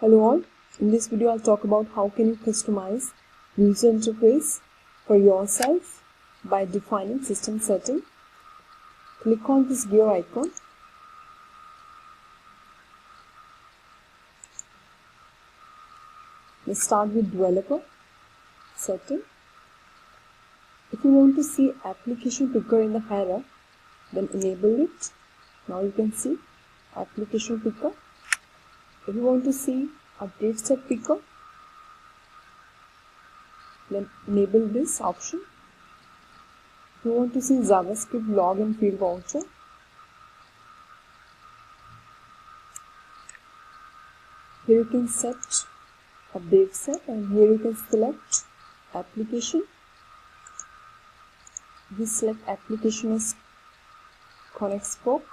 Hello all, in this video I'll talk about how can you customize user interface for yourself by defining system setting. Click on this gear icon. Let's start with developer setting. If you want to see application picker in the header, then enable it. Now you can see application picker. If you want to see update set picker, then enable this option. If you want to see JavaScript log and field voucher, here you can set update set, and here you can select application. We select application as Connect Spoke.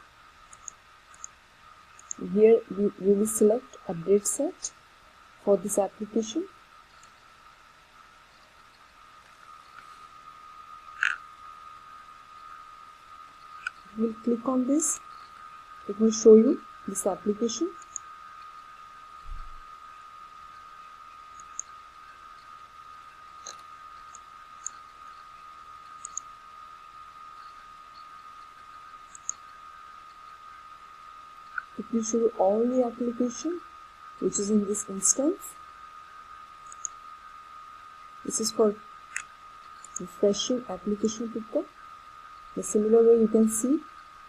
Here we will select update set for this application. We'll click on this. It will show you this application. It will show you all the application which is in this instance. This is for refreshing application picker. The similar way you can see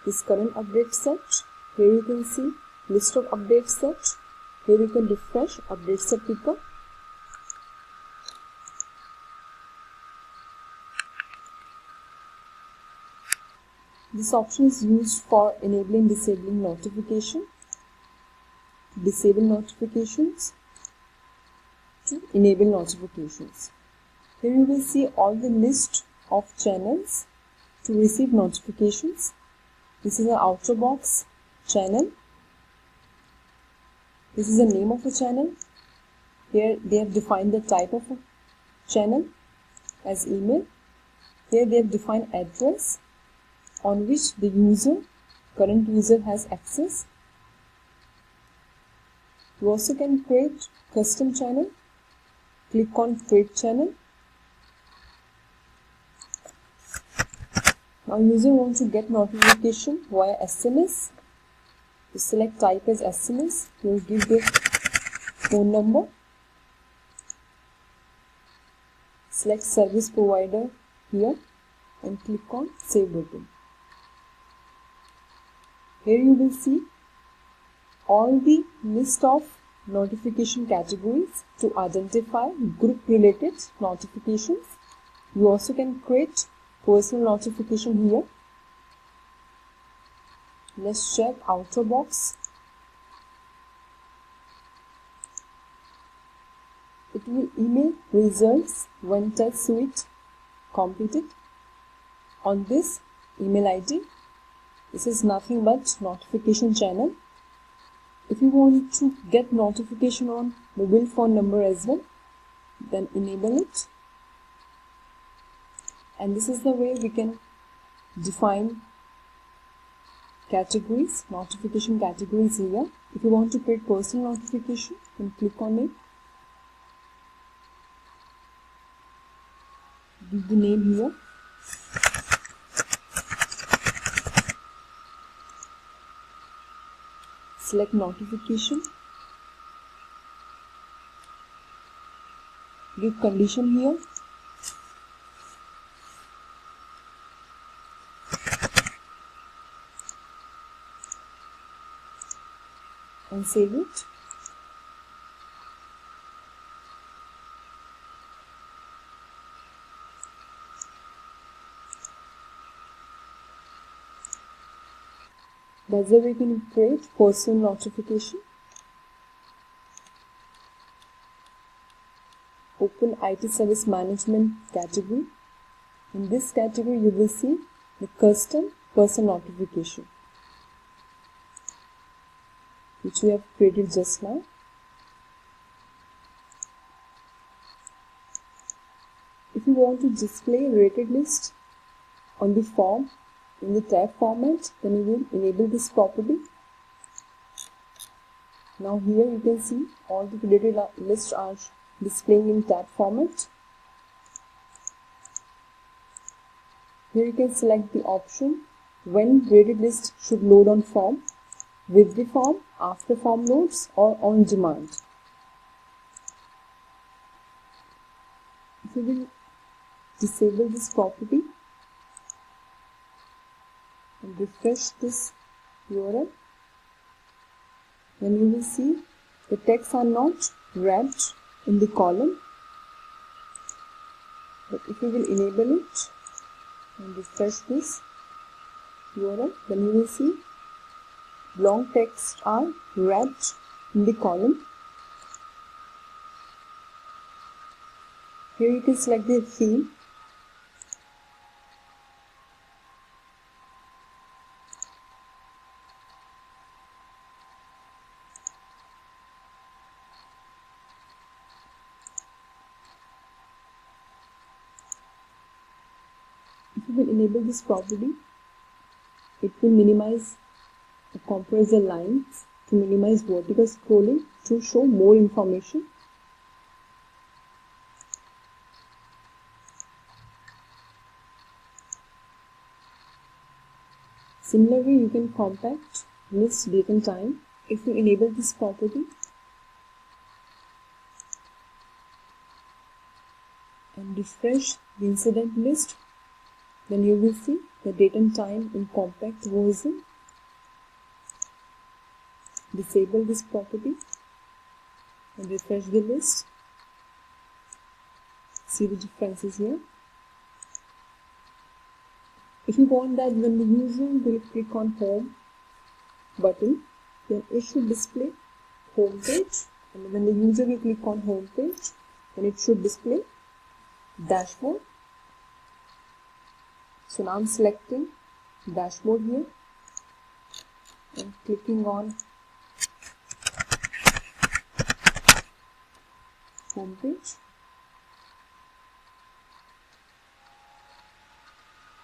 this current update set. Here you can see list of update set. Here you can refresh update set picker. This option is used for enabling disabling notification. To disable notifications, to enable notifications. Here you will see all the list of channels to receive notifications. This is an outer box channel. This is the name of a channel. Here they have defined the type of a channel as email. Here they have defined address on which the current user has access. You also can create custom channel. Click on create channel. Now user wants to get notification via SMS. You select type as SMS. You will give their phone number. Select service provider here and click on save button. Here you will see all the list of notification categories to identify group related notifications. You also can create personal notification here. Let's check outer box. It will email results when test suite completed on this email ID. This is nothing but notification channel. If you want to get notification on mobile phone number as well, then enable it. And this is the way we can define categories, notification categories here. If you want to create personal notification, then click on it. Give the name here. Select notification. Give condition here. And save it. That's the way we can create personal notification. Open IT service management category. In this category you will see the custom personal notification which we have created just now. If you want to display rated list on the form in the tab format, then you will enable this property. Now here you can see all the created lists are displaying in tab format. Here you can select the option when created list should load on form, with the form, after form loads, or on demand. If you will disable this property and refresh this URL, then you will see the texts are not wrapped in the column. But if you will enable it and refresh this URL, then you will see long texts are wrapped in the column. Here you can select the theme. If you will enable this property, it will minimize the compress the lines to minimize vertical scrolling to show more information. Similarly, you can compact list date and time. If you enable this property and refresh the incident list, then you will see the date and time in compact version. Disable this property and refresh the list. See the differences here. If you want that when the user will click on home button, then it should display home page, and when the user will click on home page, then it should display dashboard. So now I'm selecting dashboard here and clicking on home page.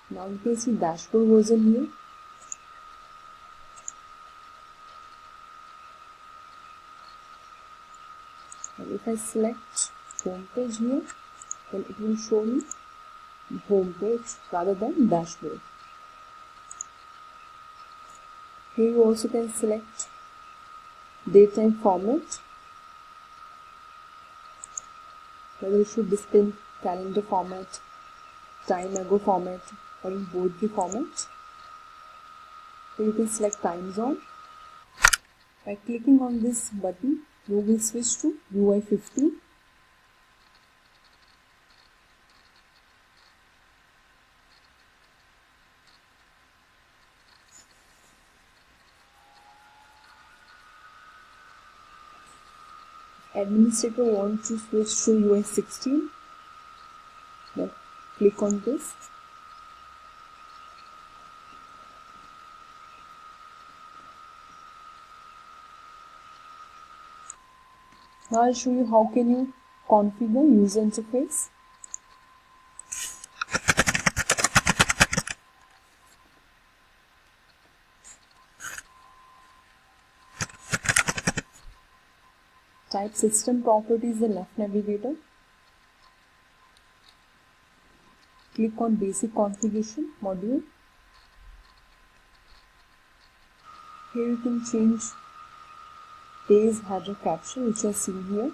Now you can see dashboard version here. And if I select home page here, then it will show me the home page rather than dashboard. Here you also can select date time format, whether it should display in calendar format, time ago format, or in both the formats. So you can select time zone. By clicking on this button, you will switch to UI15. Administrator wants to switch to UI16, then click on this. Now I'll show you how can you configure user interface. Type system properties in left navigator. Click on basic configuration module. Here you can change page header caption, which are seen here.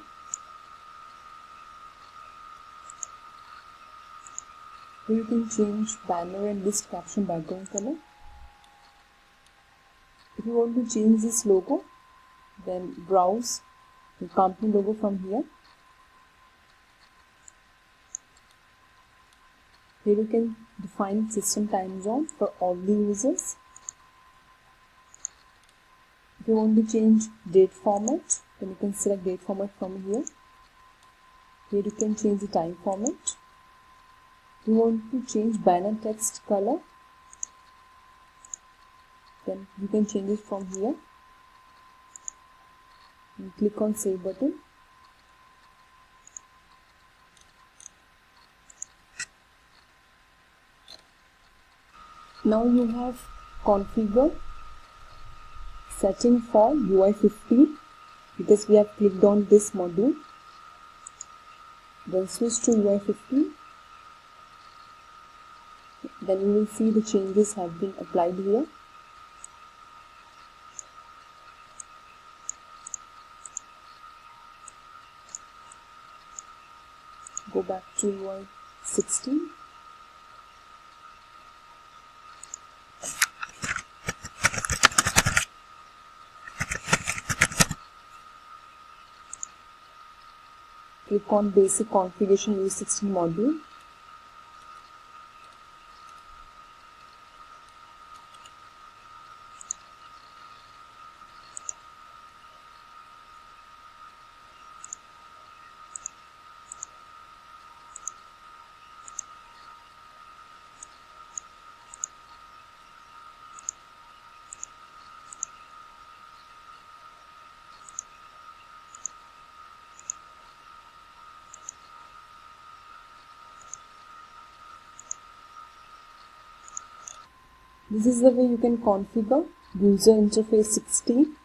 Here you can change banner and list caption background color. If you want to change this logo, then browse the company logo from here. Here you can define system time zone for all the users. If you want to change date format, then you can select date format from here. Here you can change the time format. If you want to change banner text color, then you can change it from here. And click on save button. Now you have configured setting for UI15. because we have clicked on this module. Then switch to UI15. Then you will see the changes have been applied here. Go back to UI16. Click on Basic Configuration U16 module. This is the way you can configure user interface 16.